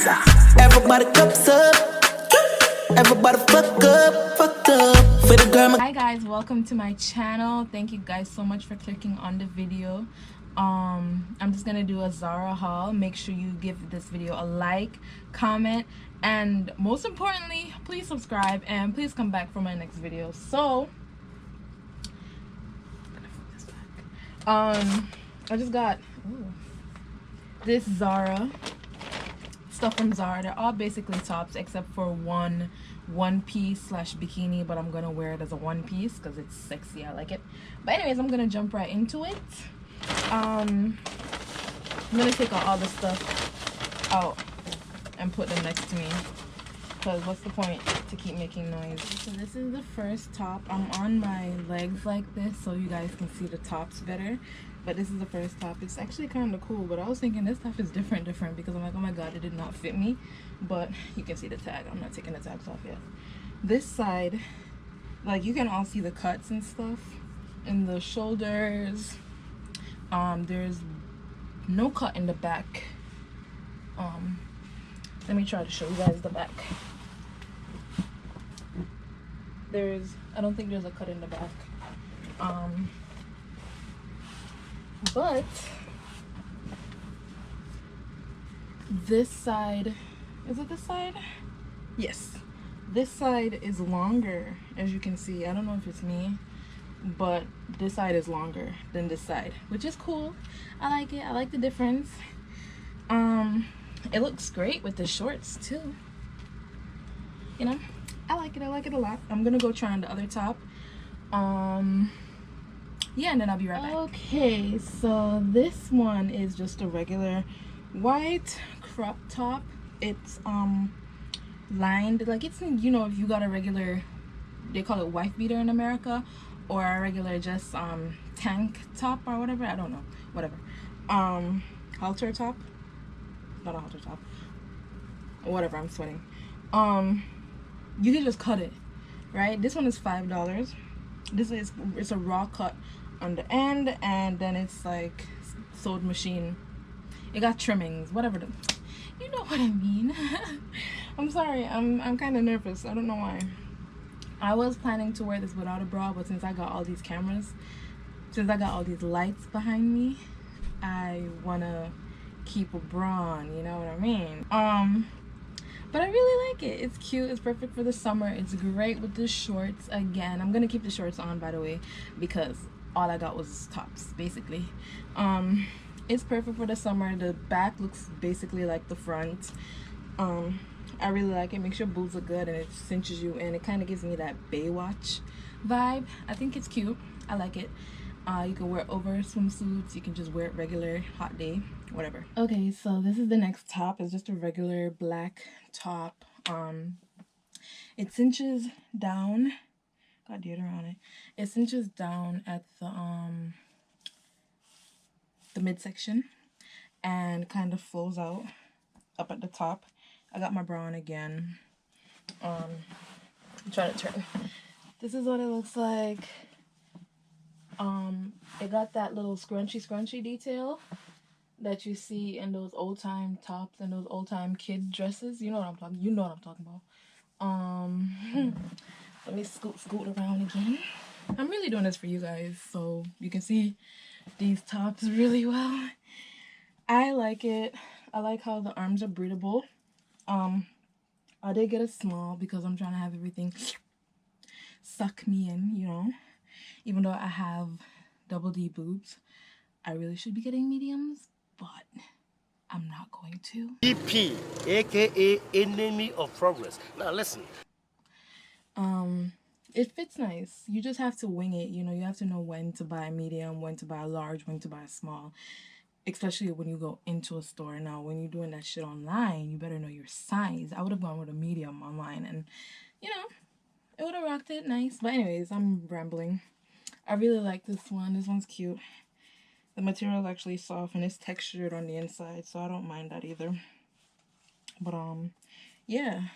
Everybody cups up. Everybody fuck up, fuck up. For the girl. Hi guys, welcome to my channel. Thank you guys so much for clicking on the video. I'm just gonna do a Zara haul. Make sure you give this video a like, comment, and most importantly, please subscribe and please come back for my next video. So I just got this Zara stuff from Zara. They're all basically tops except for one piece slash bikini, but I'm gonna wear it as a one piece because it's sexy. I like it. But anyways, I'm gonna jump right into it. I'm gonna take all the stuff out and put them next to me, because what's the point to keep making noise? So this is the first top. I'm on my legs like this so you guys can see the tops better, but this is the first top. It's actually kind of cool, but I was thinking this stuff is different because I'm like, oh my god, it did not fit me. But you can see the tag. I'm not taking the tags off yet. This side, like, you can all see the cuts and stuff in the shoulders. There's no cut in the back. Let me try to show you guys the back. I don't think there's a cut in the back. But this side, is it this side? Yes, this side is longer, as you can see. I don't know if it's me, but this side is longer than this side, which is cool. I like it. I like the difference. It looks great with the shorts too, you know. I like it a lot. I'm gonna go try on the other top. Yeah, and then I'll be right back. Okay, so this one is just a regular white crop top. It's lined, like, it's, you know, if you got a regular, they call it wife beater in America, or a regular just tank top or whatever, I don't know, whatever, halter top, not a halter top, whatever, I'm sweating. You can just cut it, right? This one is $5. It's a raw cut on the end, and then it's like sewed machine. It got trimmings, whatever, you know what I mean. I'm sorry, I'm kind of nervous. I don't know why. I was planning to wear this without a bra, but since I got all these cameras, since I got all these lights behind me, I wanna keep a bra on, you know what I mean? But I really like it. It's cute. It's perfect for the summer. It's great with the shorts. Again, I'm gonna keep the shorts on, by the way, because all I got was tops, basically. It's perfect for the summer. The back looks basically like the front. I really like it. Makes your boobs look good, and it cinches you in. It kind of gives me that Baywatch vibe. I think it's cute. I like it. You can wear it over swimsuits. You can just wear it regular, hot day, whatever. Okay, so this is the next top. It's just a regular black top. It cinches down. Got deodorant on it. It cinches down at the midsection and kind of flows out up at the top. I got my bra on again. I'm trying to turn. This is what it looks like. It got that little scrunchy detail that you see in those old time tops and those old time kid dresses. You know what I'm talking about. Let me scoot around again. I'm really doing this for you guys so you can see these tops really well. I like it. I like how the arms are breathable. I did get a small because I'm trying to have everything suck me in, you know. Even though I have double D boobs, I really should be getting mediums, but I'm not going to. EP, aka enemy of progress. Now listen. It fits nice. You just have to wing it, you know. You have to know when to buy a medium, when to buy a large, when to buy a small. Especially when you go into a store. Now, when you're doing that shit online, you better know your size. I would have gone with a medium online, and, you know, it would have rocked it nice. But anyways, I'm rambling. I really like this one. This one's cute. The material is actually soft and it's textured on the inside, so I don't mind that either. But yeah.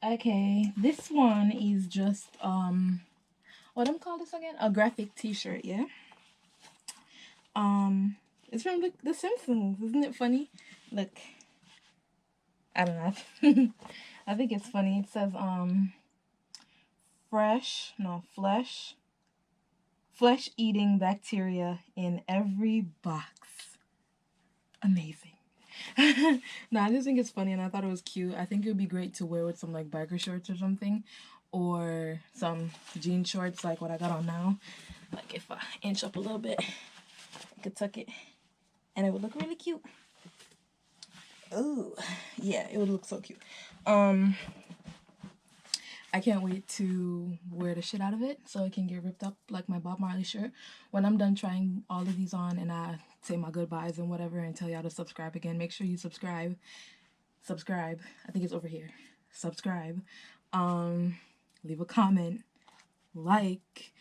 Okay, this one is just what I'm called this again? A graphic t-shirt, yeah. It's from the Simpsons. Isn't it funny? Look, I don't know. I think it's funny. It says flesh eating bacteria in every box. Amazing. No, I just think it's funny and I thought it was cute. I think it would be great to wear with some like biker shorts or something, or some jean shorts like what I got on now. Like if I inch up a little bit, I could tuck it and it would look really cute. Oh, yeah, it would look so cute. I can't wait to wear the shit out of it so it can get ripped up like my Bob Marley shirt. When I'm done trying all of these on and I say my goodbyes and whatever and tell y'all to subscribe again, make sure you subscribe. Subscribe. I think it's over here. Subscribe. Leave a comment. Like.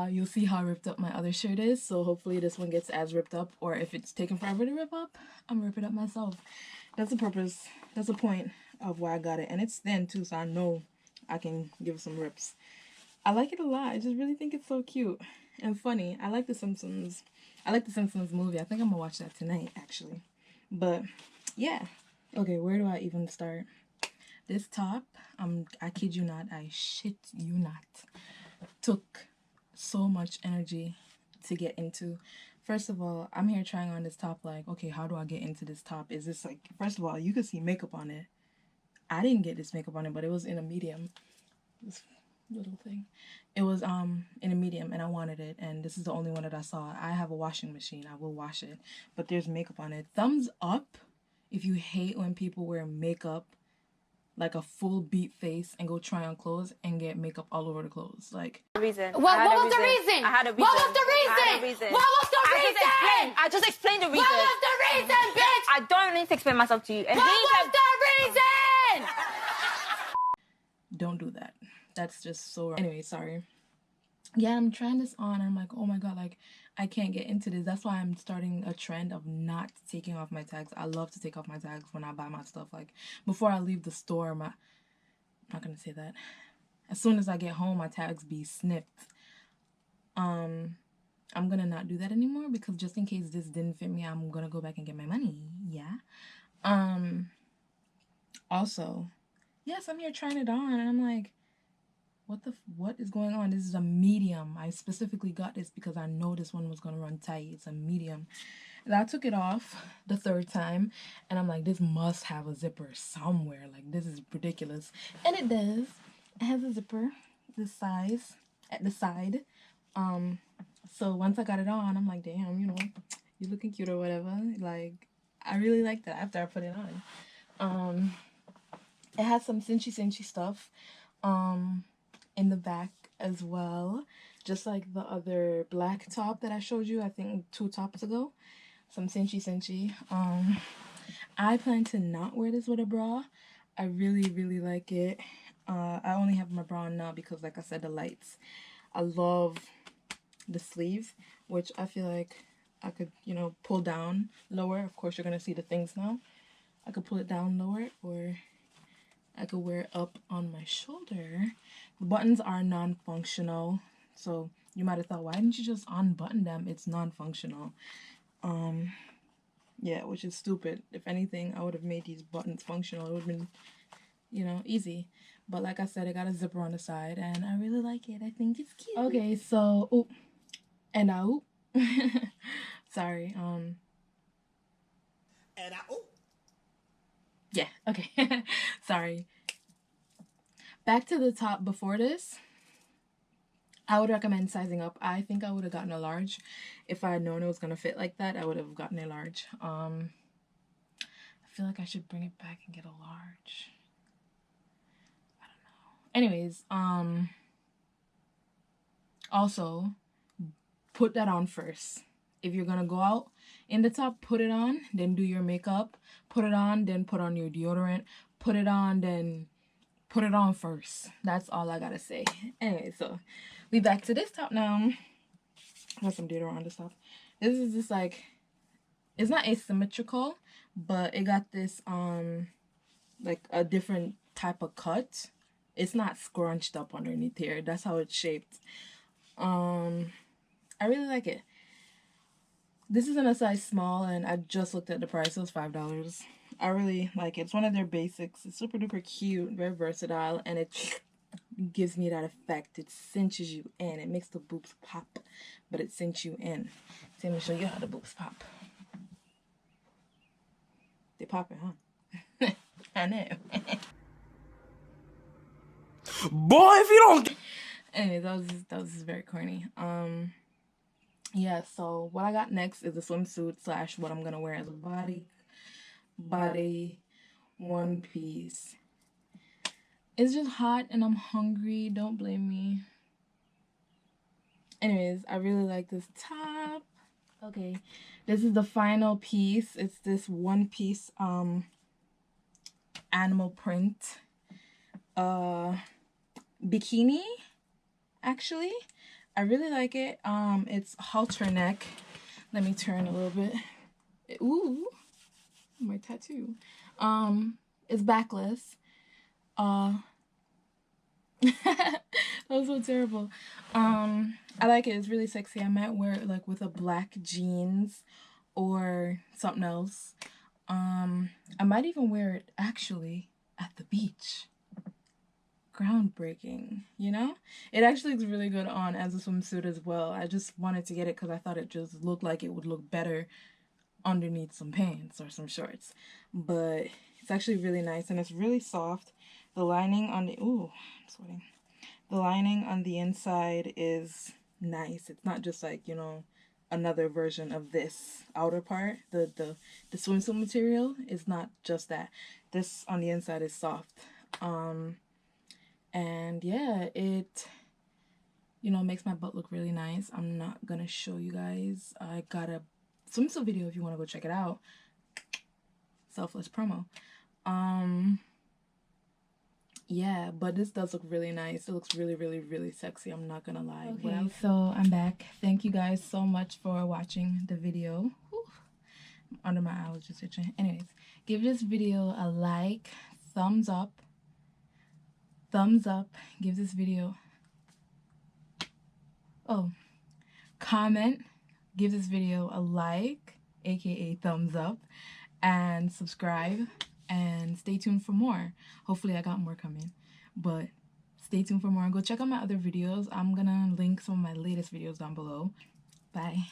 You'll see how ripped up my other shirt is, so hopefully this one gets as ripped up, or if it's taken forever to rip up, I'm gonna rip it up myself. That's the purpose, that's the point of why I got it, and it's thin too, so I know I can give it some rips. I like it a lot. I just really think it's so cute and funny. I like The Simpsons. I like The Simpsons movie. I think I'm gonna watch that tonight, actually. But, yeah. Okay, where do I even start? This top, I kid you not, I shit you not, took so much energy to get into. First of all, I'm here trying on this top like, okay, how do I get into this top? Is this like, first of all, you can see makeup on it. I didn't get this makeup on it, but it was in a medium. This little thing. It was in a medium and I wanted it, and this is the only one that I saw. I have a washing machine. I will wash it, but there's makeup on it. Thumbs up if you hate when people wear makeup like a full beat face and go try on clothes and get makeup all over the clothes. Like, reason. What was the reason? I had a reason. What was the reason? I had a reason. What was the reason? I just explained the reason. What was the reason, bitch? I don't need to explain myself to you. And What was the reason? don't do that. That's just so wrong. Anyway, sorry. Yeah, I'm trying this on. I'm like, oh my god, like, I can't get into this. That's why I'm starting a trend of not taking off my tags. I love to take off my tags when I buy my stuff. Like, before I leave the store, I'm not gonna say that. As soon as I get home, my tags be snipped. I'm gonna not do that anymore because just in case this didn't fit me, I'm gonna go back and get my money. Yeah. Also, yes, I'm here trying it on and I'm like, what is going on? This is a medium. I specifically got this because I know this one was gonna run tight. It's a medium. And I took it off the third time and I'm like, this must have a zipper somewhere. Like, this is ridiculous. And it does. It has a zipper this size at the side. So once I got it on, I'm like, damn, you know, you're looking cute or whatever. Like, I really like that after I put it on. It has some cinchy stuff in the back as well, just like the other black top that I showed you, I think 2 tops ago. Some cinchy. I plan to not wear this with a bra. I really like it. I only have my bra on now because, like I said, the lights. I love the sleeves, which I feel like I could, you know, pull down lower. Of course, you're gonna see the things now. I could pull it down lower, or I could wear it up on my shoulder. The buttons are non-functional, so you might have thought, why didn't you just unbutton them? It's non-functional. Yeah, which is stupid. If anything, I would have made these buttons functional. It would have been, you know, easy. But like I said, it got a zipper on the side, and I really like it. I think it's cute. Okay, so, oh, and now, sorry, And yeah, okay, sorry. Back to the top before this, I would recommend sizing up. I think I would have gotten a large. If I had known it was going to fit like that, I would have gotten a large. I feel like I should bring it back and get a large. I don't know. Anyways, also, put that on first. If you're going to go out in the top, put it on, then do your makeup. Put it on, then put on your deodorant. Put it on, then put it on first. That's all I got to say. Anyway, so we back to this top now. I got some deodorant on this top. This is just like, it's not asymmetrical, but it got this, like a different type of cut. It's not scrunched up underneath here. That's how it's shaped. I really like it. This is in a size small, and I just looked at the price. It was $5. I really like it. It's one of their basics. It's super duper cute, very versatile, and it gives me that effect. It cinches you in. It makes the boobs pop, but it cinches you in. So let me show you how the boobs pop. They pop it, huh? I know. Boy, if you don't... Anyway, that was very corny. Yeah, so what I got next is a swimsuit / what I'm gonna wear as a body one piece. It's just hot and I'm hungry. Don't blame me. Anyways, I really like this top. Okay, this is the final piece. It's this one piece animal print bikini. Actually, I really like it. It's halter neck. Let me turn a little bit. Ooh, my tattoo. It's backless. That was so terrible. I like it. It's really sexy. I might wear it like with a black jeans or something else. I might even wear it actually at the beach. Groundbreaking, you know? It actually looks really good on as a swimsuit as well. I just wanted to get it because I thought it just looked like it would look better underneath some pants or some shorts. But it's actually really nice and it's really soft. The lining on the... Ooh, I'm sweating. The lining on the inside is nice. It's not just like, you know, another version of this outer part. The swimsuit material is not just that. This on the inside is soft. And yeah, it, you know, makes my butt look really nice. I'm not gonna show you guys. I got a swimsuit video if you want to go check it out. Selfless promo. Yeah, but this does look really nice. It looks really, really, really sexy. I'm not gonna lie. Okay, so I'm back. Thank you guys so much for watching the video. Whew. Under my eye was just itching. Anyways, give this video a like, thumbs up, give this video, comment, give this video a like, aka thumbs up, and subscribe, and stay tuned for more. Hopefully I got more coming, but stay tuned for more and go check out my other videos. I'm gonna link some of my latest videos down below. Bye.